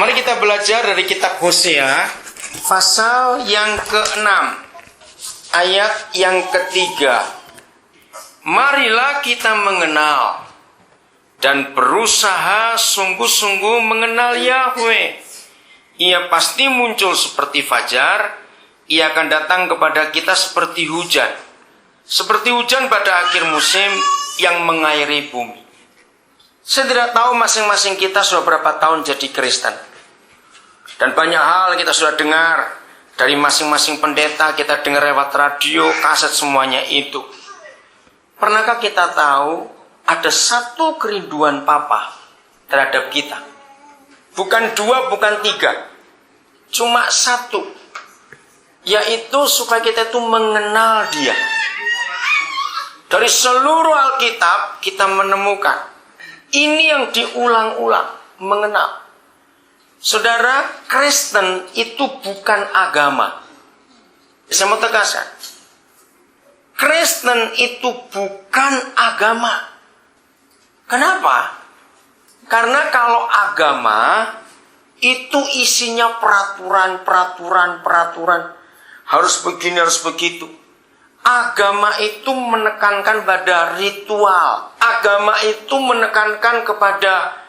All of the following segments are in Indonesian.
Mari kita belajar dari kitab Hosea, pasal yang ke-6, ayat yang ke-3. Marilah kita mengenal dan berusaha sungguh-sungguh mengenal Yahweh. Ia pasti muncul seperti fajar, ia akan datang kepada kita seperti hujan pada akhir musim yang mengairi bumi. Saya tidak tahu masing-masing kita sudah berapa tahun jadi Kristen. Dan banyak hal kita sudah dengar dari masing-masing pendeta, kita dengar lewat radio, kaset, semuanya itu. Pernahkah kita tahu ada satu kerinduan Papa terhadap kita? Bukan 2, bukan 3. Cuma satu. Yaitu supaya kita itu mengenal Dia. Dari seluruh Alkitab kita menemukan ini yang diulang-ulang, mengenal. Saudara, Kristen itu bukan agama. Saya mau tegaskan. Kristen itu bukan agama. Kenapa? Karena kalau agama itu isinya peraturan. Harus begini, harus begitu. Agama itu menekankan pada ritual. Agama itu menekankan kepada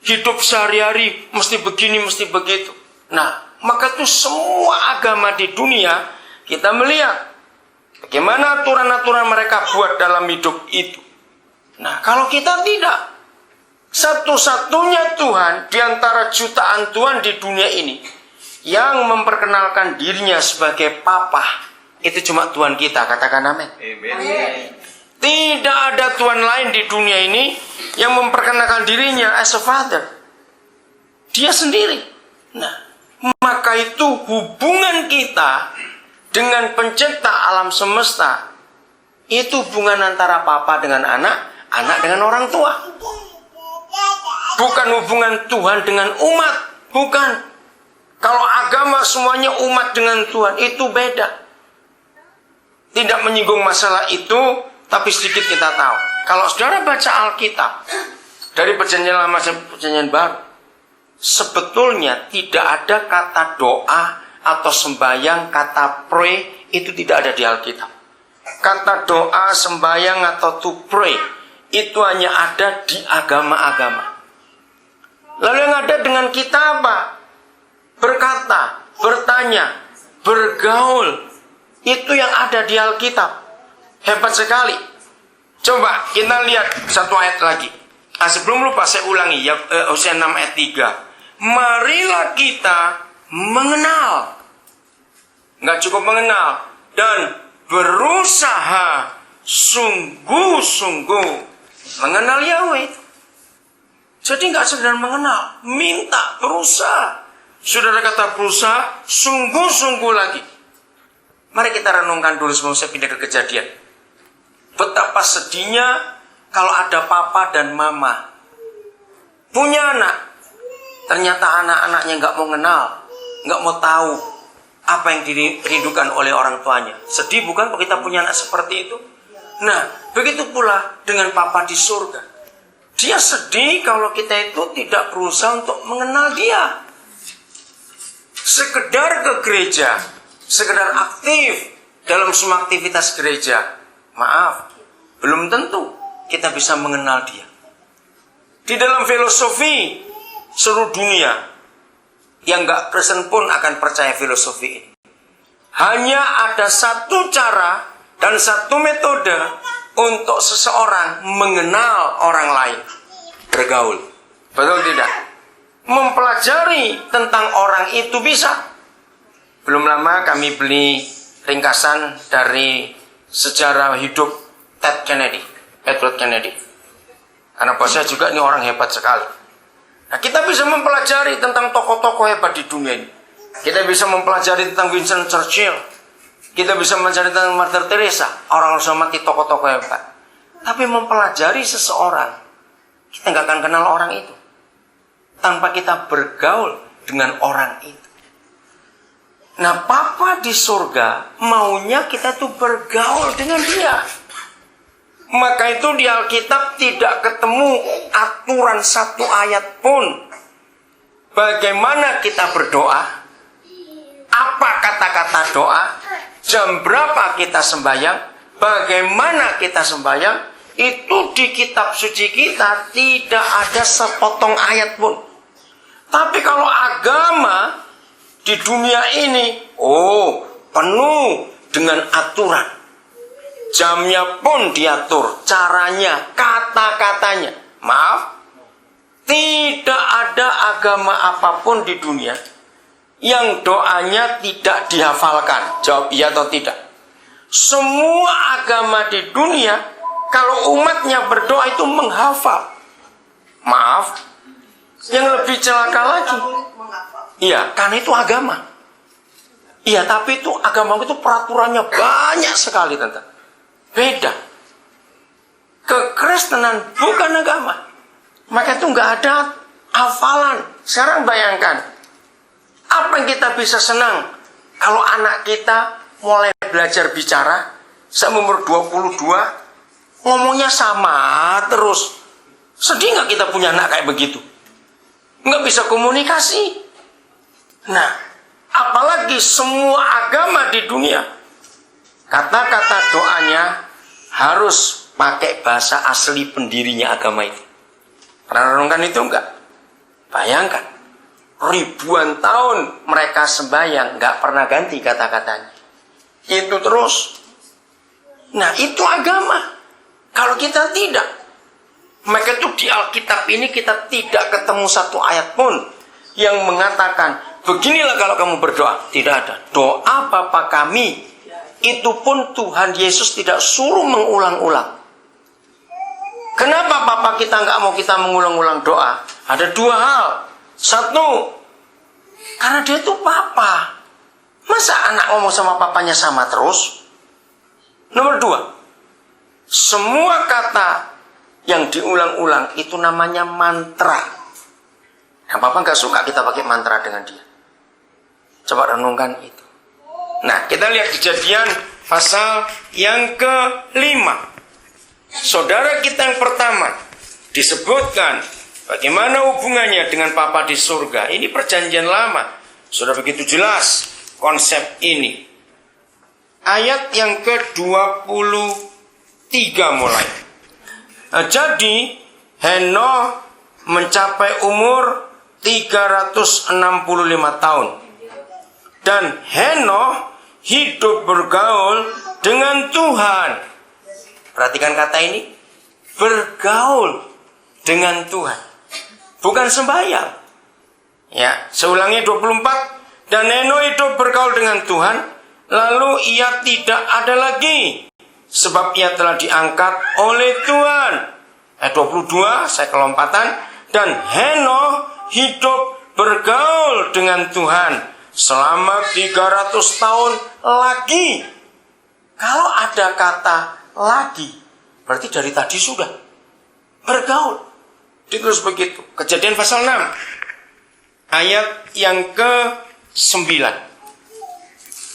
hidup sehari-hari. Mesti begini, mesti begitu. Nah, maka itu semua agama di dunia, kita melihat bagaimana aturan-aturan mereka buat dalam hidup itu. Nah, kalau kita tidak, satu-satunya Tuhan di antara jutaan Tuhan di dunia ini yang memperkenalkan dirinya sebagai Papa, itu cuma Tuhan kita. Katakan amin. Tidak ada Tuhan lain di dunia ini yang memperkenalkan dirinya as a father. Dia sendiri. Nah, maka itu hubungan kita dengan pencipta alam semesta, itu hubungan antara Papa dengan anak, anak dengan orang tua. Bukan hubungan Tuhan dengan umat. Bukan. Kalau agama semuanya umat dengan Tuhan, itu beda. Tidak menyinggung masalah itu, tapi sedikit kita tahu. Kalau saudara baca Alkitab, dari perjanjian lama sampai perjanjian baru, sebetulnya tidak ada kata doa atau sembahyang, kata pray, itu tidak ada di Alkitab. Kata doa, sembahyang atau to pray, itu hanya ada di agama-agama. Lalu yang ada dengan kita apa? Berkata, bertanya, bergaul. Itu yang ada di Alkitab. Hebat sekali. Coba kita lihat satu ayat lagi. Sebelum lupa saya ulangi, Hosea 6 ayat 3. Marilah kita mengenal. Nggak cukup mengenal. Dan berusaha sungguh-sungguh mengenal Yahweh. Jadi nggak sekedar mengenal, minta, berusaha. Saudara kata berusaha, sungguh-sungguh lagi. Mari kita renungkan dulu sebelum saya pindah ke Kejadian. Betapa sedihnya kalau ada papa dan mama punya anak, ternyata anak-anaknya nggak mau kenal, nggak mau tahu apa yang dirindukan oleh orang tuanya. Sedih bukan kalau kita punya anak seperti itu? Nah, begitu pula dengan papa di surga. Dia sedih kalau kita itu tidak berusaha untuk mengenal Dia. Sekedar ke gereja, sekedar aktif dalam semua aktivitas gereja, maaf, belum tentu kita bisa mengenal Dia. Di dalam filosofi seluruh dunia, yang gak Kristen pun akan percaya filosofi ini. Hanya ada satu cara dan satu metode untuk seseorang mengenal orang lain. Bergaul. Betul tidak? Mempelajari tentang orang itu bisa. Belum lama kami beli ringkasan dari sejarah hidup Edward Kennedy. Karena bos saya juga ini orang hebat sekali. Nah, kita bisa mempelajari tentang tokoh-tokoh hebat di dunia ini. Kita bisa mempelajari tentang Winston Churchill. Kita bisa mempelajari tentang Mother Teresa. Orang harus mati tokoh-tokoh hebat. Tapi mempelajari seseorang, kita nggak akan kenal orang itu tanpa kita bergaul dengan orang itu. Nah, Papa di surga maunya kita tuh bergaul dengan Dia. Maka itu di Alkitab tidak ketemu aturan satu ayat pun bagaimana kita berdoa, apa kata-kata doa, jam berapa kita sembahyang, bagaimana kita sembahyang, itu di kitab suci kita tidak ada sepotong ayat pun. Tapi kalau agama di dunia ini, penuh dengan aturan. Jamnya pun diatur, caranya, kata-katanya. Maaf, tidak ada agama apapun di dunia yang doanya tidak dihafalkan. Jawab iya atau tidak. Semua agama di dunia, kalau umatnya berdoa itu menghafal. Maaf, yang lebih celaka lagi. Iya, karena itu agama. Iya, tapi itu agama itu peraturannya banyak sekali, tentang. Beda. Kekristenan bukan agama. Maka itu nggak ada hafalan. Sekarang bayangkan, apa yang kita bisa senang kalau anak kita mulai belajar bicara, seumur 22, ngomongnya sama terus. Sedih nggak kita punya anak kayak begitu? Nggak bisa komunikasi. Nah, apalagi semua agama di dunia, kata-kata doanya harus pakai bahasa asli pendirinya agama itu. Pernah renungkan itu enggak? Bayangkan, ribuan tahun mereka sembahyang, enggak pernah ganti kata-katanya. Itu terus. Nah, itu agama. Kalau kita tidak, maka itu di Alkitab ini kita tidak ketemu satu ayat pun yang mengatakan, beginilah kalau kamu berdoa. Tidak ada. Doa Bapa kami, itu pun Tuhan Yesus tidak suruh mengulang-ulang. Kenapa Bapa kita nggak mau kita mengulang-ulang doa? Ada dua hal. Satu, karena dia itu Papa. Masa anak ngomong sama papanya sama terus? Nomor dua, semua kata yang diulang-ulang itu namanya mantra. Nah, Papa nggak suka kita pakai mantra dengan dia. Coba renungkan itu. Nah, kita lihat Kejadian pasal yang ke-5. Saudara kita yang pertama disebutkan bagaimana hubungannya dengan Papa di surga. Ini perjanjian lama. Sudah begitu jelas konsep ini. Ayat yang ke-23 mulai. Nah, jadi Henokh mencapai umur 365 tahun. Dan Henokh hidup bergaul dengan Tuhan. Perhatikan kata ini, bergaul dengan Tuhan, bukan sembahyang. Ya, seulangi 24. Dan Henokh hidup bergaul dengan Tuhan, lalu ia tidak ada lagi, sebab ia telah diangkat oleh Tuhan. Ayat 22, saya kelompatan. Dan Henokh hidup bergaul dengan Tuhan selama 300 tahun lagi. Kalau ada kata lagi, berarti dari tadi sudah bergaul. Terus begitu. Kejadian pasal 6 ayat yang ke-9.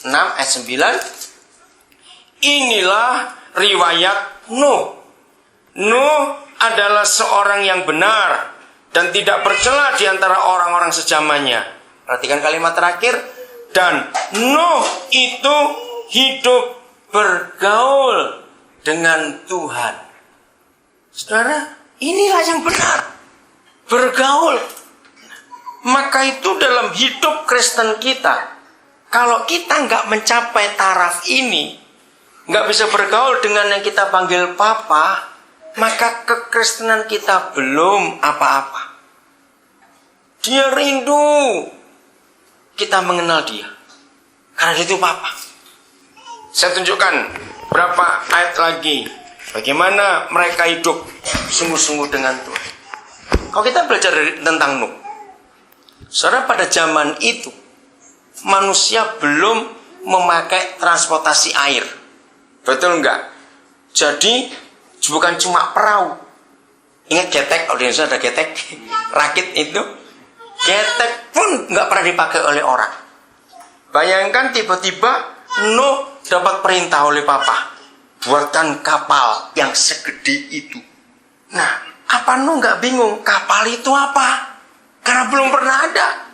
6 ayat 9. Inilah riwayat Nuh. Nuh adalah seorang yang benar dan tidak bercela di antara orang-orang sezamannya. Perhatikan kalimat terakhir. Dan Nuh itu hidup bergaul dengan Tuhan. Saudara, inilah yang benar. Bergaul. Maka itu dalam hidup Kristen kita, kalau kita nggak mencapai taraf ini, nggak bisa bergaul dengan yang kita panggil Papa, maka kekristenan kita belum apa-apa. Dia rindu kita mengenal dia, karena dia itu Papa. Saya tunjukkan berapa ayat lagi bagaimana mereka hidup sungguh-sungguh dengan Tuhan. Kalau kita belajar tentang Nuh, saudara, pada zaman itu manusia belum memakai transportasi air, betul enggak? Jadi bukan cuma perahu. Ingat getek, kalau di Indonesia ada getek, rakit itu. Getek pun enggak pernah dipakai oleh orang. Bayangkan tiba-tiba Nuh dapat perintah oleh Papa, buatkan kapal yang segede itu. Nah, apa Nuh nggak bingung? Kapal itu apa? Karena belum pernah ada.